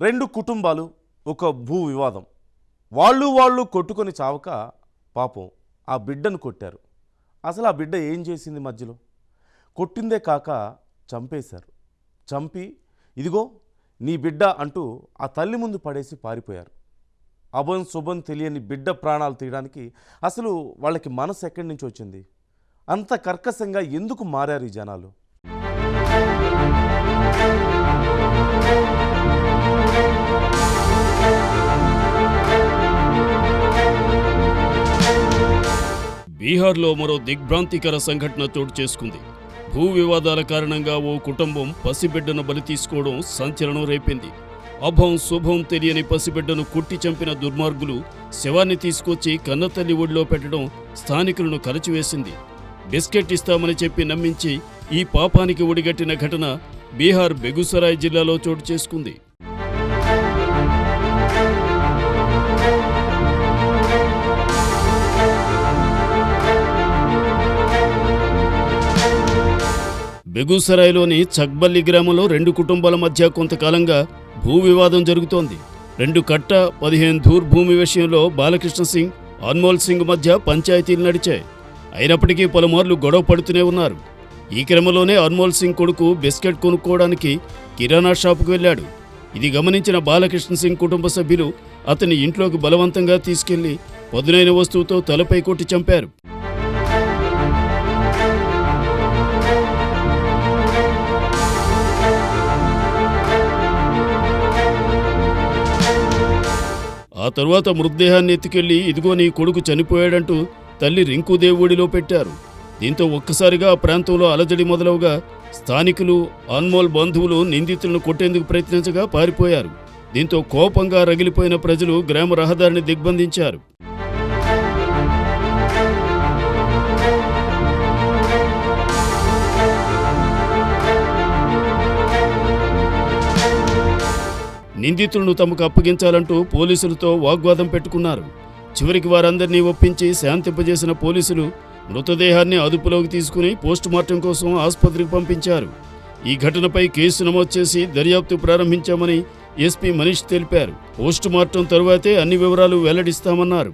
రెండు కుటుంబాలు ఒక భూ వివాదం. వాళ్ళు కొట్టుకొని చావక పాపం ఆ బిడ్డను కొట్టారు. అసలు ఆ బిడ్డ ఏం చేసింది? మధ్యలో కొట్టిందే కాక చంపేశారు. చంపి ఇదిగో నీ బిడ్డ అంటూ ఆ తల్లి ముందు పడేసి పారిపోయారు. అభం శుభం తెలియని బిడ్డ ప్రాణాలు తీయడానికి అసలు వాళ్ళకి మనసు ఎక్కడి నుంచి వచ్చింది? అంత కర్కశంగా ఎందుకు మారారు ఈ జనాలు? బీహార్లో మరో దిగ్భ్రాంతికర సంఘటన చోటు చేసుకుంది. భూ వివాదాల కారణంగా ఓ కుటుంబం పసిబిడ్డను బలి తీసుకోవడం సంచలనం రేపింది. అభం శుభం తెలియని పసిబిడ్డను కుట్టి చంపిన దుర్మార్గులు శవాన్ని తీసుకొచ్చి కన్నతల్లి ఒడిలో పెట్టడం స్థానికులను కలచివేసింది. బిస్కెట్ ఇస్తామని చెప్పి నమ్మించి ఈ పాపానికి ఒడిగట్టిన ఘటన బీహార్ బెగుసరాయ్ జిల్లాలో చోటు చేసుకుంది. బెగుసరాయ్లోని చక్బల్లి గ్రామంలో రెండు కుటుంబాల మధ్య కొంతకాలంగా భూ వివాదం జరుగుతోంది. 2 కట్ట 15 ధూర్ భూమి విషయంలో బాలకృష్ణ సింగ్, అన్మోల్ సింగ్ మధ్య పంచాయతీలు నడిచాయి. అయినప్పటికీ పలుమార్లు గొడవ పడుతూనే ఉన్నారు. ఈ క్రమంలోనే అన్మోల్ సింగ్ కొడుకు బిస్కెట్ కొనుక్కోవడానికి కిరాణా షాపుకు వెళ్ళాడు. ఇది గమనించిన బాలకృష్ణ సింగ్ కుటుంబ సభ్యులు అతని ఇంట్లోకి బలవంతంగా తీసుకెళ్లి పదునైన వస్తువుతో తలపై కొట్టి చంపారు. ఆ తరువాత మృతదేహాన్ని ఎత్తుకెళ్లి ఇదిగో నీ కొడుకు చనిపోయాడంటూ తల్లి రింకుదేవుడిలో పెట్టారు. దీంతో ఒక్కసారిగా ఆ ప్రాంతంలో అలజడి మొదలవుగా స్థానికులు, అన్మోల్ బంధువులు నిందితులను కొట్టేందుకు ప్రయత్నించగా పారిపోయారు. దీంతో కోపంగా రగిలిపోయిన ప్రజలు గ్రామ రహదారిని దిగ్బంధించారు. నిందితులను తమకు అప్పగించాలంటూ పోలీసులతో వాగ్వాదం పెట్టుకున్నారు. చివరికి వారందరినీ ఒప్పించి శాంతింపజేసిన పోలీసులు మృతదేహాన్ని అదుపులోకి తీసుకుని పోస్టుమార్టం కోసం ఆసుపత్రికి పంపించారు. ఈ ఘటనపై కేసు నమోదు చేసి దర్యాప్తు ప్రారంభించామని ఎస్పీ మనీష్ తెలిపారు. పోస్టుమార్టం తరువాతే అన్ని వివరాలు వెల్లడిస్తామన్నారు.